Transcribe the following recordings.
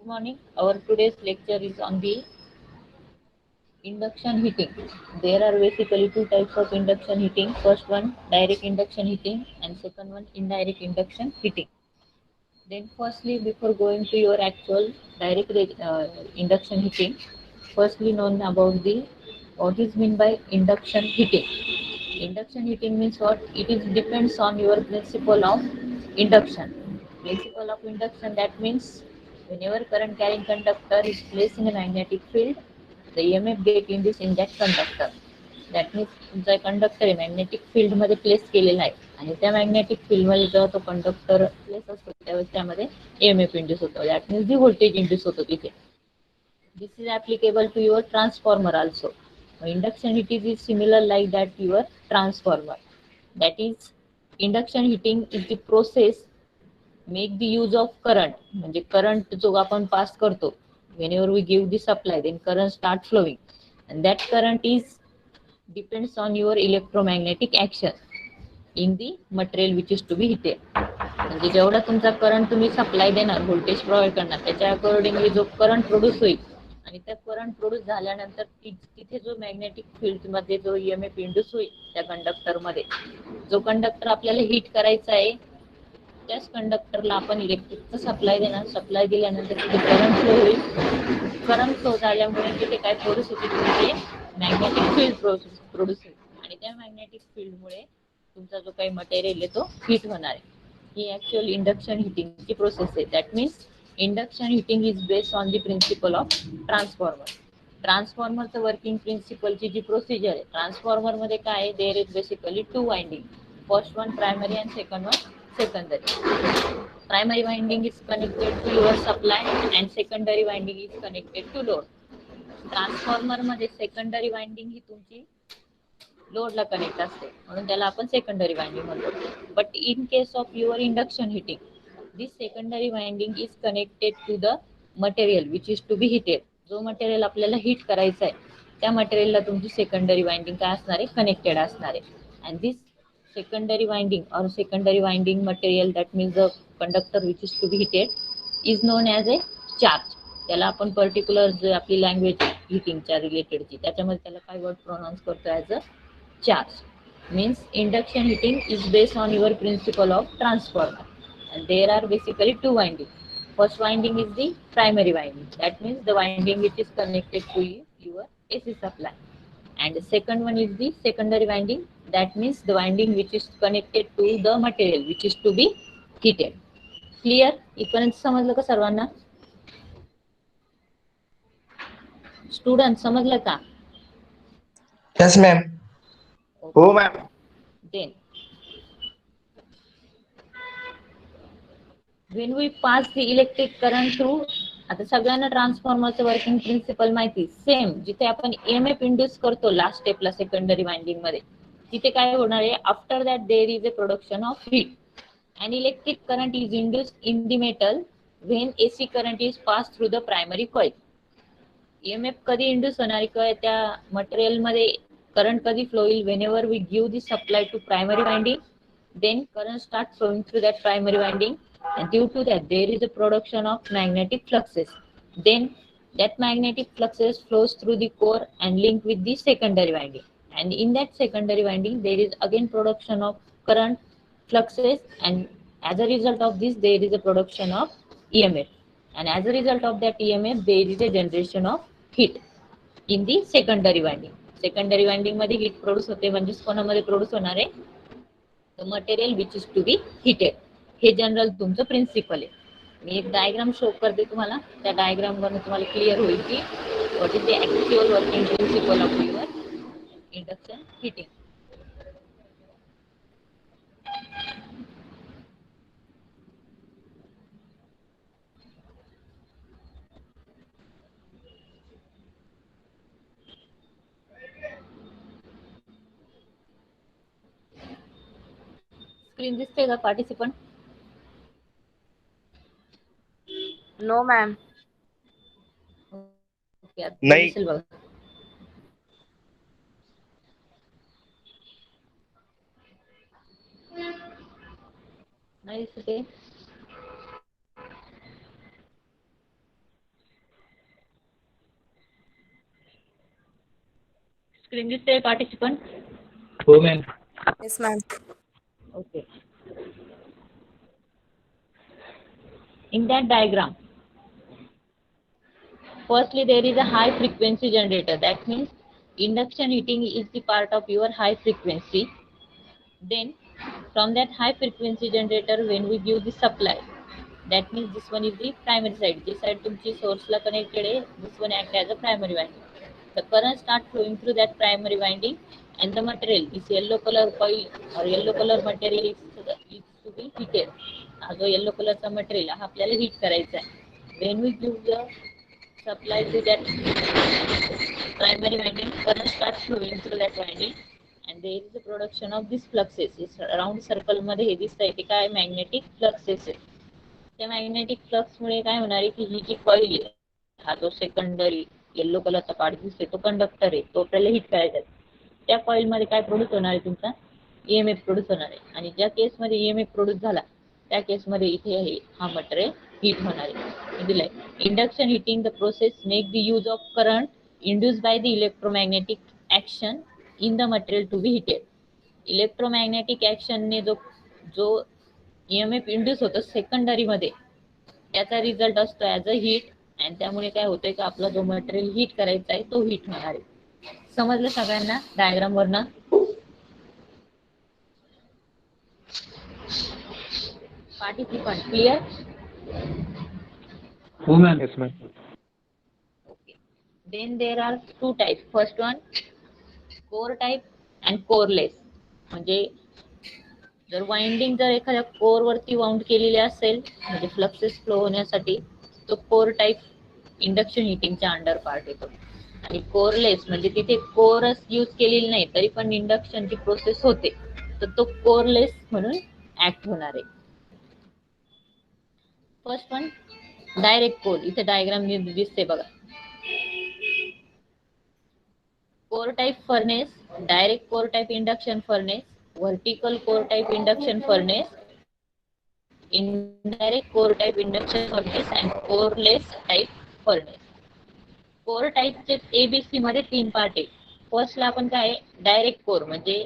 morning. Our today's lecture is on the induction heating. There are basically two types of induction heating. First one, direct induction heating, and second one, indirect induction heating. Then, firstly, before going to your actual induction heating, firstly known about the what is meant by induction heating. Induction heating means what? It is depends on your principle of induction. Principle of induction, that means whenever current carrying conductor is placed in a magnetic field, the EMF get induced in that conductor. That means तुमचा conductor आहे magnetic field मध्ये place केलेला आहे आणि त्या magnetic field मध्ये जेव्हा तो कंडक्टर प्लेस असतो त्यावेळेस त्यामध्ये EMF इंड्यूस होतो. That means the voltage induce होतो तिथे. This is applicable to your transformer also. Induction heating is similar like that your transformer. That is, induction heating is the process make the use of current. म्हणजे current जो आपण pass करतो, whenever we give the supply, then current start flowing, and that current is depends on your electromagnetic action in the material which is to be heated. म्हणजे जेवढा तुमचा current तुम्ही supply देणार, voltage provide करणार, त्याच्या accordingly जो current produce होईल आणि त्या करंट प्रोड्यूस झाल्यानंतर तिथे जो मॅग्नेटिक फील्ड मध्ये जो EMF इंड्यूस होईल त्या कंडक्टर मध्ये, जो कंडक्टर आपल्याला हिट करायचा आहे त्याच कंडक्टरला आपण इलेक्ट्रिकचा सप्लाय देणार. सप्लाय दिल्यानंतर तिथे करंट फ्लो होईल. करंट फ्लो झाल्यामुळे तिथे काय प्रोड्यूस होते, तिथे मॅग्नेटिक फील्ड प्रोड्यूस होईल आणि त्या मॅग्नेटिक फील्डमुळे तुमचा जो काही मटेरियल आहे तो हिट होणार आहे. ही ऍक्च्युअल इंडक्शन हिटिंगची प्रोसेस आहे. That means induction heating is based on the principle of transformer. ट्रान्सफॉर्मरचं वर्किंग प्रिन्सिपलची जी प्रोसिजर आहे, ट्रान्सफॉर्मर मध्ये काय आहे, there is basically two winding. First one primary and second one secondary. Primary winding is connected to your supply and secondary winding is connected to load. Transformer मध्ये secondary winding ही तुमची लोडला connect असते म्हणून त्याला आपण सेकंडरी वाइंडिंग म्हणतो. But in case of your induction heating, this secondary winding is connected to the material which is to be heated. जो मटेरियल आपल्याला हिट करायचा आहे त्या मटेरियलला तुमची सेकंडरी वाइंडिंग काय असणार आहे, कनेक्टेड असणार आहे. And this secondary winding or secondary winding material, that means the conductor which is to be heated, is known as a charge. त्याला आपण पर्टिक्युलर जे आपली लँग्वेज हिटिंगच्या रिलेटेडची त्याच्यामध्ये त्याला काय वर्ड प्रोनाउन्स करतो as a charge. Means induction heating is based on your principle of transformer and there are basically two winding. First winding is the primary winding, that means the winding which is connected to your AC supply, and the second one is the secondary winding, that means the winding which is connected to the material which is to be heated. Clear? इथपर्यंत समजलं का सर्वांना? Student समजलं का? Yes, ma'am. Okay. हो ma'am. Then when we pass the electric current through, आता सगळ्यांना ट्रान्सफॉर्मरचं working principle माहिती. सेम जिथे आपण EMF इंड्यूस करतो लास्ट स्टेपला सेकंडरी वाइंडिंग मध्ये, तिथे काय होणार आहे, after that there is a production of heat and electric current is induced in the metal when AC current is passed through the primary coil. EMF कधी induce होणार आहे, त्या मटेरियल मध्ये करंट कधी फ्लो होईल, whenever we give the supply to primary winding, then current starts flowing through that primary winding, and due to that there is a production of magnetic fluxes. Then that magnetic fluxes flows through the core and link with the secondary winding, and in that secondary winding there is again production of current fluxes, and as a result of this there is a production of EMF, and as a result of that EMF there is a generation of heat in the secondary winding. Secondary winding मध्ये heat produce होते, म्हणजेच कोणामध्ये produce होणार आहे, the material which is to be heated. हे general तुमचं principle आहे. मी एक डायग्राम शो करते तुम्हाला, त्या डायग्राम वरून तुम्हाला क्लिअर होईल की what is the actual working principle of your induction heating. Screen दिसते का पार्टिसिपंट? No ma'am. ओके, आता नाही. दिसेल बघा. नाही दिसते. screen दिसते participant? हो ma'am. Yes, ma'am. Okay. In that diagram, firstly there is a high frequency generator. That means induction heating is the part of your high frequency. Then from that high frequency generator, when we give the supply, that means this one is the primary side. This side तुमची source ला connected है. This one act as a primary winding. The current start flowing through that primary winding, and the material is yellow color coil or yellow color material is to be heated. हा जो yellow color चा material हा आपल्याला heat करायचा आहे. When we give the supply to that primary winding, current starts flowing through that winding, and there is a production of these fluxes. It's around circle मध्ये हे दिसतंय ते काय magnetic fluxes आहे. त्या मॅग्नेटिक फ्लक्स मुळे काय होणार आहे की ही जी कॉईल आहे हा जो सेकंडरी येलो कलरचा पार्ट दिसतोय तो कंडक्टर आहे, तो आपल्याला हिट करायचा आहे. त्या कॉईल मध्ये काय प्रोड्यूस होणार आहे तुमचा ईएमएफ प्रोड्यूस होणार आहे, आणि ज्या केस मध्ये ईएमएफ प्रोड्यूस झाला त्या केस मध्ये इथे आहे हा मटेरियल हीट होणार आहे. दिलंय induction heating the process make the use of current induced by the electromagnetic action in the material to be heated. Electromagnetic ऍक्शनने जो जो ईएमएफ इंड्यूस होतो सेकंडरी मध्ये त्याचा रिझल्ट असतो ऍज अ हीट, आणि त्यामुळे काय होतंय की आपला जो मटेरियल हीट करायचा आहे तो हीट होणार आहे. समजलं सगळ्यांना डायग्राम वरनं? Participant clear? हो ma'am. Yes ma'am. Okay. Then there are two types. First one, core type and coreless. म्हणजे जर वाइंडिंग जर एखाद्या कोर वरती वाउंड केलेली असेल म्हणजे फ्लक्सेस फ्लो होण्यासाठी तो कोर टाइप इंडक्शन हिटिंगच्या अंडर पार्ट येतो. आणि कोरलेस म्हणजे तिथे कोरच यूज केलेली नाही तरी पण इंडक्शनची प्रोसेस होते, तर तो कोरलेस म्हणून ऍक्ट होणार आहे. First one direct core. इथे डायग्राम दिसते बघा. Core type furnace, direct core type induction furnace, vertical core type induction furnace, indirect core type induction furnace and coreless type furnace. Core टाइपचे एबीसी मध्ये तीन part आहे. फर्स्टला आपण काय डायरेक्ट कोर म्हणजे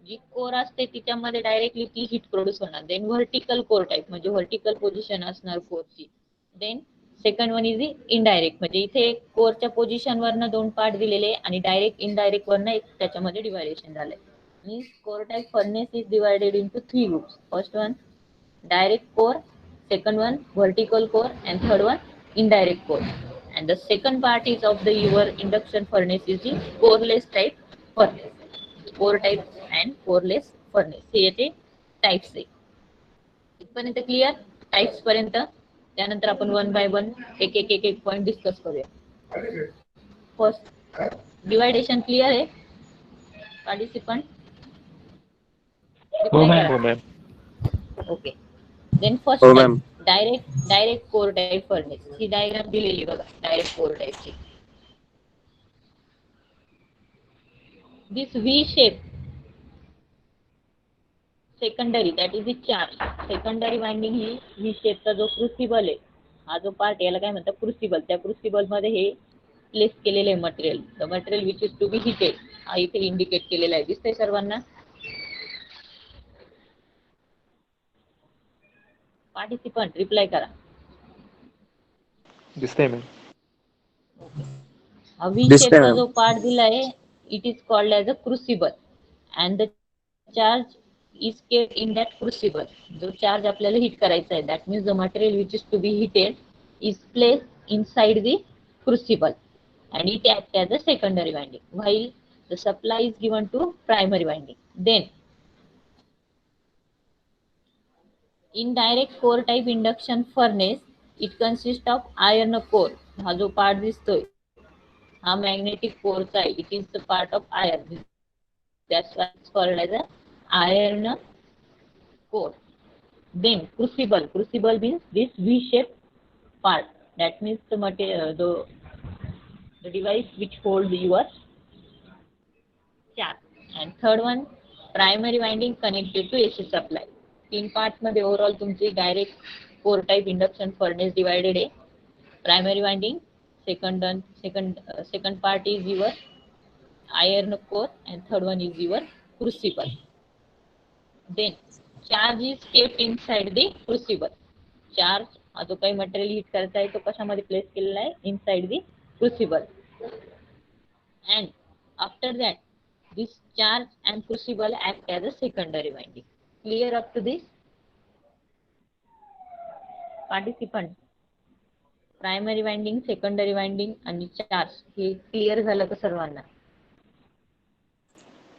जी कोर असते तिच्यामध्ये डायरेक्टली ती हीट प्रोड्यूस होणार. देन व्हर्टिकल कोर टाइप म्हणजे व्हर्टिकल पोझिशन असणार कोरची. Then second one is indirect म्हणजे इथे कोरच्या पोझिशन वरनं दोन पार्ट दिलेले आणि डायरेक्ट इनडायरेक्ट वरनं एक त्याच्यामध्ये डिव्हायडेशन झालंय. Means core type furnace is divided into three groups. First one direct core, second one vertical core, and third one indirect core. And the second part is of the your induction furnace is the coreless type furnace. Core type and coreless furnace हे याचे types आहे. इथपर्यंत clear types पर्यंत? त्यानंतर आपण one by one एक एक एक एक पॉइंट डिस्कस करूया. फर्स्ट डिवायडेशन क्लिअर आहे पार्टिसिपंट? हो ma'am. Okay. Then first type direct core type furnace. ही डायग्राम दिलेली बघा डायरेक्ट कोर टाइपची. This V shape secondary that is the charge. Secondary winding ही व्ही शेपचा जो क्रुसिबल आहे हा जो पार्ट याला काय म्हणतात क्रुसिबल. त्या क्रुसिबल मध्ये हे प्लेस केलेले material, the material which is to be heated, हा इथे इंडिकेट केलेला आहे. दिसतंय सर्वांना? पार्टिसिपंट रिप्लाय करा. दिसतंय मॅम. व्ही शेपचा जो पार्ट दिला आहे it is called as a crucible and the charge is kept in that crucible. जो चार्ज आपल्याला हिट करायचा आहे that means the material which is to be heated is place inside the crucible and it acts as a secondary winding while the supply is given to primary winding. Then in direct core type induction furnace it consists of iron core. हा जो part दिसतोय हा magnetic कोरचा आहे. It is the part of iron, that's why it's called as a iron core. Then crucible means this V-shaped part, that means the material, the device which holds your charge. And third one primary winding connected to AC supply. तीन part मध्ये overall तुमची direct core type induction furnace divided आहे. प्रायमरी वाइंडिंग, second part is your iron core, and third one is your crucible. Then charge is kept inside the crucible. Charge जो काही material heat करता है तो कशामध्ये प्लेस केलेला आहे, inside the crucible. And after that this charge and crucible act as a secondary winding. Clear up to this participant? Primary winding, secondary winding आणि charge हे क्लिअर झालं का सर्वांना?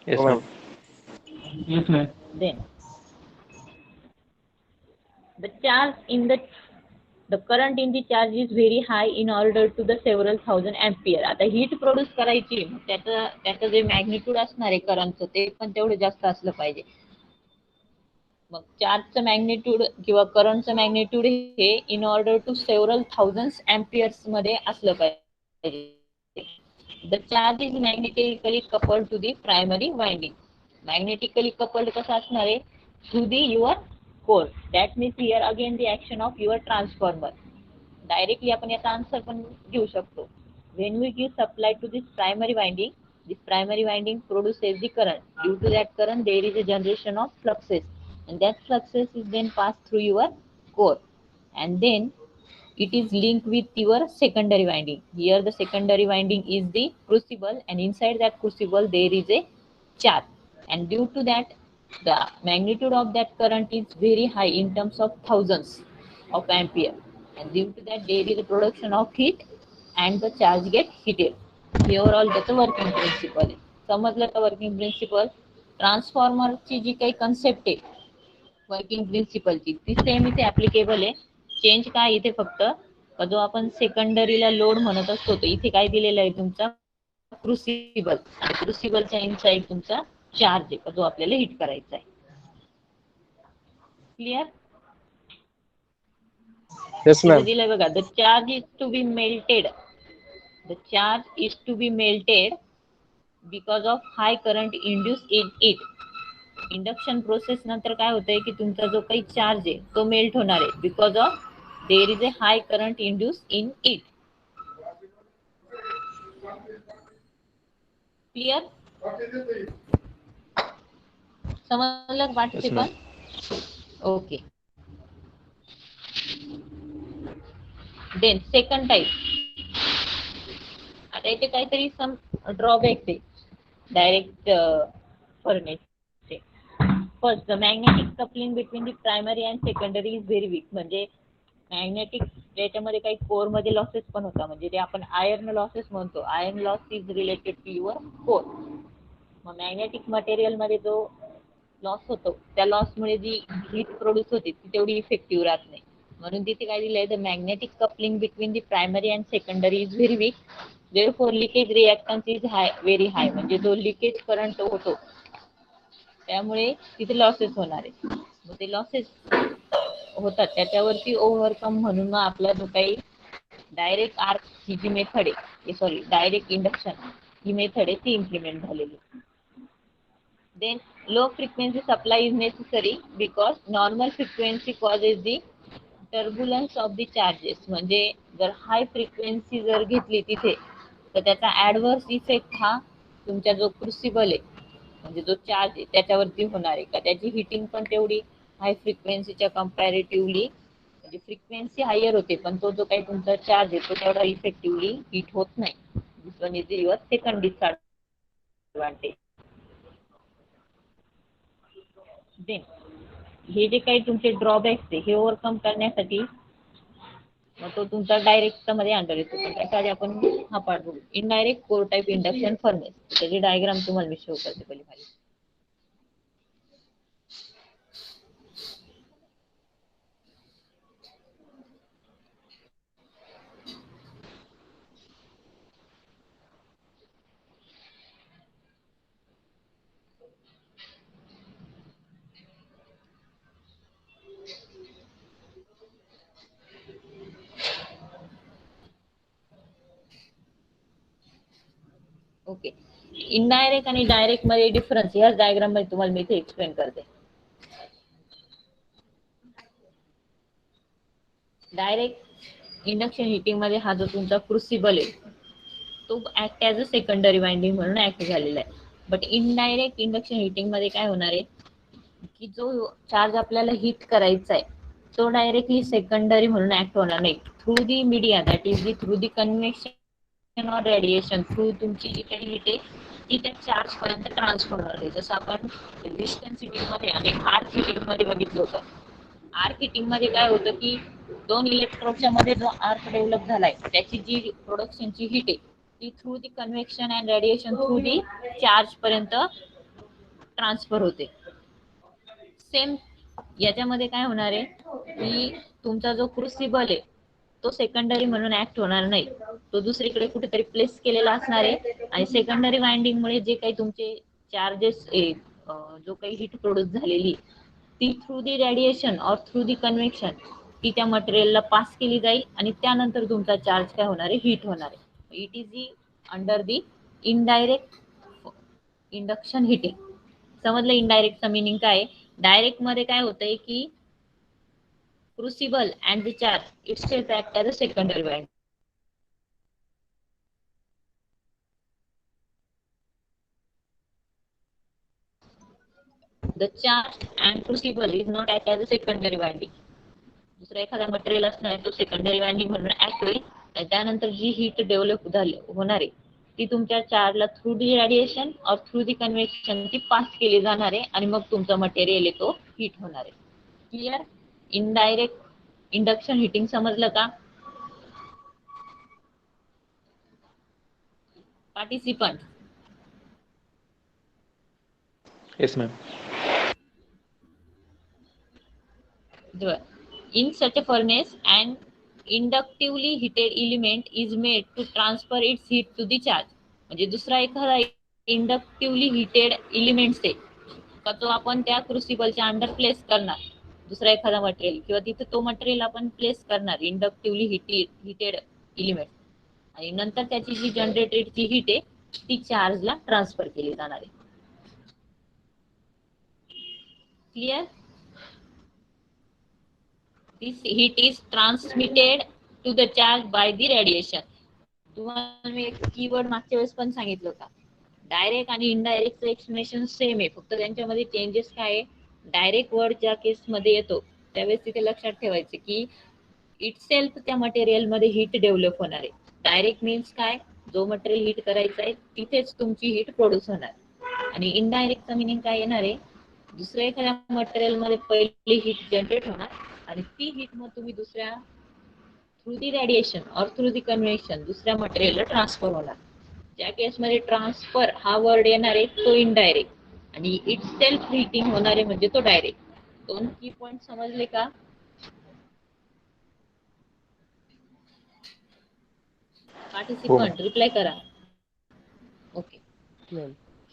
Yes, ma'am. Yes, ma'am. Then the charge in the current in the charge is very high in order to the several thousand ampere. आता heat produce करायची, त्याचं जे magnitude असणार आहे करंटचं ते पण तेवढं जास्त असलं पाहिजे. मग चार्जचं मॅग्निट्यूड किंवा करंटचं मॅग्निट्यूड हे in order to several thousand amperes मध्ये असलं पाहिजे. The charge is magnetically coupled to the primary winding. Magnetically coupled कसं असणार आहे? To the your core. That means here again the action of your transformer. Directly आपण याचा answer पण घेऊ शकतो. When we give supply to this primary winding, this primary winding produces the current. Due to that current there is a generation of fluxes, and that fluxes is then passed through your core, and then it is linked with your secondary winding. Here the secondary winding is the crucible, and inside that crucible there is a charge, and due to that the magnitude of that current is very high in terms of thousands of ampere, and due to that there is a production of heat and the charge get heated. हे overall त्याचं working principle आहे. समजलं का working principle? ट्रान्सफॉर्मरची जी काही concept आहे working प्रिन्सिपलची ती same इथे ऍप्लिकेबल आहे. चेंज काय इथे फक्त जो आपण सेकंडरीला लोड म्हणत असतो तो इथे काय दिलेला आहे तुमचा क्रुसिबल, आणि क्रुसिबलच्या इनसाइड तुमचा चार्ज आहे जो आपल्याला हिट करायचा आहे. क्लिअर? Yes, ma'am. दिलंय बघा, the charge is to be melted. The charge is to be melted because of high current induced in it. Induction process नंतर काय होतंय की तुमचा जो काही चार्ज आहे तो मेल्ट होणार आहे because of there is a high current induce in it. Clear? समजलं participant? Okay. Then second type. आता इथे काहीतरी सम ड्रॉबॅक आहे डायरेक्ट फर्नेसचे. First, the magnetic coupling between the primary and secondary is very weak. म्हणजे magnetic त्याच्यामध्ये काही core मध्ये लॉसेस पण होता, म्हणजे ते आपण आयर्न लॉसेस म्हणतो. Iron loss is related to your core. मग मॅग्नेटिक मटेरियल मध्ये जो लॉस होतो त्या लॉसमुळे जी हीट प्रोड्यूस होते ती तेवढी इफेक्टिव्ह राहत नाही. म्हणून तिथे काय दिलंय, the magnetic coupling between the primary and secondary is very weak. therefore leakage reactance is high, very high. म्हणजे जो लिकेज करंट होतो त्यामुळे तिथे लॉसेस होणार आहे. मग ते लॉसेस होतात त्याच्यावरती ओव्हरकम म्हणून मग आपला जो काही डायरेक्ट आर्क ही जी मेथड आहे, सॉरी डायरेक्ट इंडक्शन ही मेथड आहे ती इम्प्लिमेंट झालेली. Then low frequency supply is necessary because normal frequency causes the turbulence of the charges. म्हणजे जर हाय फ्रिक्वेन्सी जर घेतली तिथे तर त्याचा ऍडव्हर्स इफेक्ट हा तुमचा जो क्रुसिबल आहे म्हणजे जो चार्ज आहे त्याच्यावरती होणार आहे. का त्याची हिटिंग पण तेवढी हाय फ्रिक्वेन्सीच्या कम्पॅरेटिव्हली, म्हणजे फ्रिक्वेन्सी हायर होते पण तो जो काही तुमचा चार्ज आहे तो तेवढा इफेक्टिव्हली हिट होत नाही. This one is your second disadvantage. Then हे जे काही तुमचे ड्रॉबॅक्स आहे हे ओव्हरकम करण्यासाठी मग तो तुमचा डायरेक्ट मध्ये अंडर येतो. पण त्यासाठी आपण हा पार्ट बघू. Indirect core type induction furnace. त्याची डायग्राम तुम्हाला मी शो करते पहिली खाली. ओके. इनडायरेक्ट आणि डायरेक्ट मध्ये डिफरन्स याच डायग्राम मध्ये तुम्हाला मी इथे एक्सप्लेन करते. डायरेक्ट इंडक्शन हिटिंग मध्ये हा जो तुमचा क्रुसिबल आहे तो act as a secondary winding म्हणून ऍक्ट झालेला आहे. बट इनडायरेक्ट इंडक्शन हिटिंग मध्ये काय होणार आहे की जो चार्ज आपल्याला हिट करायचा आहे तो डायरेक्टली सेकंडरी म्हणून ऍक्ट होणार नाही. Through the media that is the through the convection और रेडिएशन थ्रू तुमची जी काही हिट आहे ती त्या चार्ज पर्यंत ट्रान्सफर होणार आहे. जसं आपण डिस्टन्स हिटिंग मध्ये आणि आर्क हिटिंग मध्ये बघितलं होतं. आर्क हिटिंग मध्ये काय होतं की दोन इलेक्ट्रोडच्या मध्ये जो आर्क डेव्हलप झालाय त्याची जी प्रोडक्शनची हिट आहे ती through the convection and radiation through the charge पर्यंत ट्रान्सफर होते. सेम याच्यामध्ये काय होणार आहे की तुमचा जो क्रुसिबल आहे तो सेकंडरी म्हणून ऍक्ट होणार नाही. तो दुसरीकडे कुठेतरी प्लेस केलेला असणार आहे आणि सेकंडरी वाइंडिंग मुळे जे काही तुमचे चार्जेस जो काही हिट प्रोड्यूस झालेली ती थ्रू दी रेडिएशन और थ्रू दी कन्व्हेक्शन ती त्या मटेरियलला पास केली जाईल आणि त्यानंतर तुमचा चार्ज काय होणार आहे हिट होणार आहे. It is the under the indirect induction heating. समजलं इनडायरेक्टचा मिनिंग काय? डायरेक्ट मध्ये काय होतंय की crucible and the charge itself act as a secondary winding. The charge and crucible is not act as a secondary winding. दुसरा एखादा material असणार तो सेकंडरी वाइंडिंग म्हणून ऍक्ट होईल आणि त्यानंतर जी हीट डेव्हलप होणार आहे ती तुमच्या चार्जला थ्रू दी रेडिएशन और थ्रू दी कन्व्हेक्शन ती पास केली जाणार आहे आणि मग तुमचा मटेरियल आहे तो हीट होणार आहे. क्लिअर? इनडायरेक्ट इंडक्शन हिटिंग समजलं का? Participant. Yes, ma'am. In such a furnace, an inductively heated element is made to transfer its heat to the charge. म्हणजे दुसरा एखादा इंडक्टिव्हली हिटेड एलिमेंट्स आहे का तो आपण त्या क्रुसिबलच्या अंडर प्लेस करणार. दुसरा एखादा मटेरियल किंवा तिथे तो मटेरियल आपण प्लेस करणार इंडक्टिव्हली हिटेड एलिमेंट आणि नंतर त्याची जी जनरेटेडची हीट आहे ती चार्जला ट्रान्सफर केली जाणार आहे. Clear? This heat is transmitted to the charge by the radiation. तुम्हाला मी एक कीवर्ड मागच्या वेळेस पण सांगितलं होता. डायरेक्ट आणि इनडायरेक्टचं एक्सप्लेनेशन सेम आहे, फक्त त्यांच्यामध्ये चेंजेस काय आहे. डायरेक्ट वर्ड ज्या केस मध्ये येतो त्यावेळेस तिथे लक्षात ठेवायचं की इट सेल्फ त्या मटेरियल मध्ये हीट डेव्हलप होणार आहे. डायरेक्ट मीन्स काय, जो मटेरियल हीट करायचं आहे तिथेच तुमची हीट प्रोड्यूस होणार आणि इनडायरेक्टचा मिनिंग काय येणार आहे, दुसऱ्या एखाद्या मटेरियल मध्ये पहिली हीट जनरेट होणार आणि ती हीट मग तुम्ही दुसऱ्या थ्रू दी रेडिएशन और थ्रू दी कन्व्हेक्शन दुसऱ्या मटेरियलला ट्रान्सफर होणार. ज्या केसमध्ये ट्रान्सफर हा वर्ड येणार आहे तो इनडायरेक्ट आणि इट सेल्फ हिटिंग होणार आहे म्हणजे तो डायरेक्ट. दोन की पॉइंट समजले का? पार्टिसिपंट रिप्लाय करा. Okay.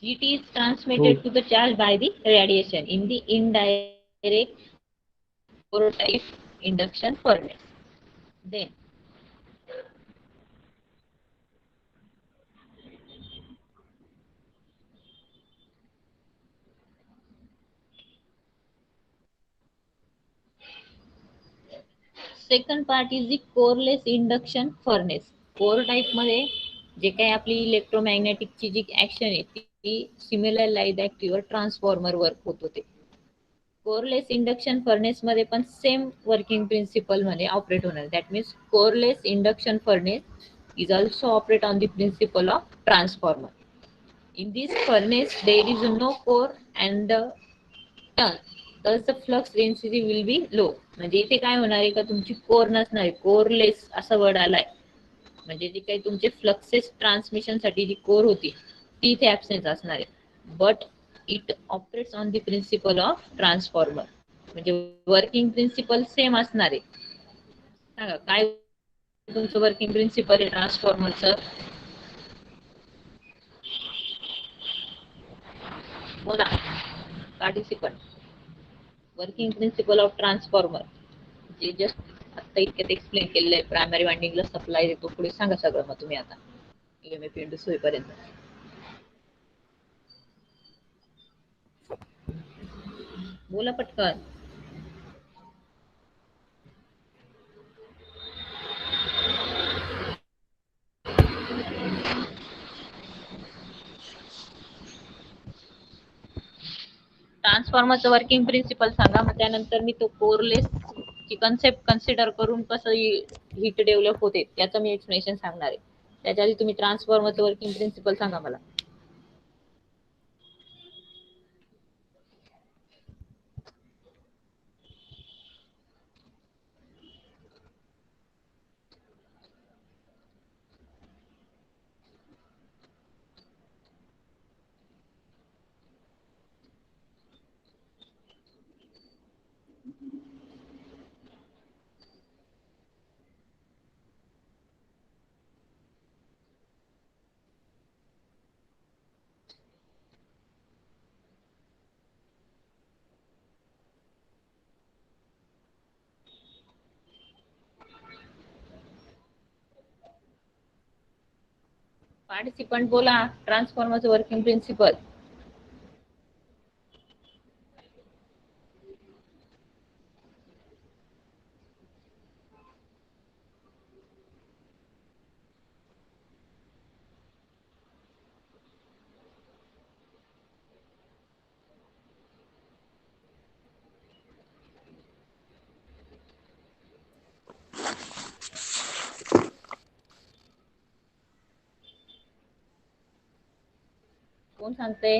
Heat is transmitted to the charge by the radiation in the indirect Bohr type induction furnace. Then second part is the coreless induction furnace. Core type मध्ये जे काही आपली इलेक्ट्रोमॅग्नेटिकची जी action आहे ती similar light active transformer work होत होते. Coreless induction furnace मध्ये पण सेम वर्किंग प्रिन्सिपल मध्ये ऑपरेट होणार. That means coreless induction furnace is also operate on the principle of transformer. In this furnace, there is no core and thus the flux density will be low. म्हणजे इथे काय होणार आहे का तुमची core नसणार आहे, कोरलेस असा वर्ड आलाय म्हणजे जी काही तुमचे फ्लक्सेस ट्रान्समिशन साठी जी कोर होती ती इथे ऍब्सेंट असणार आहे. But it operates on the principle of transformer म्हणजे वर्किंग प्रिन्सिपल सेम असणार आहे. सांगा काय तुमचं वर्किंग प्रिन्सिपल आहे ट्रान्सफॉर्मरचं? बोला participant. Working principle of transformer जे जस्ट आता इतक्यात एक्सप्लेन केलेलं आहे. प्रायमरी वाइंडिंगला सप्लाय देतो, पुढे सांगा सगळं मग तुम्ही आता ईएमएफ इंड्यूस होईपर्यंत. बोला पटकन. ट्रान्सफॉर्मरचं वर्किंग प्रिन्सिपल सांगा, मग त्यानंतर मी तो कोरलेस ची कन्सेप्ट कन्सिडर करून कसं हीट डेव्हलप होते त्याचं मी एक्सप्लेनेशन सांगणार आहे. त्याच्या आधी तुम्ही ट्रान्सफॉर्मरचं वर्किंग प्रिन्सिपल सांगा मला. पार्टिसिपंट बोला ट्रान्सफॉर्मरचं वर्किंग प्रिन्सिपल. कोण सांगते?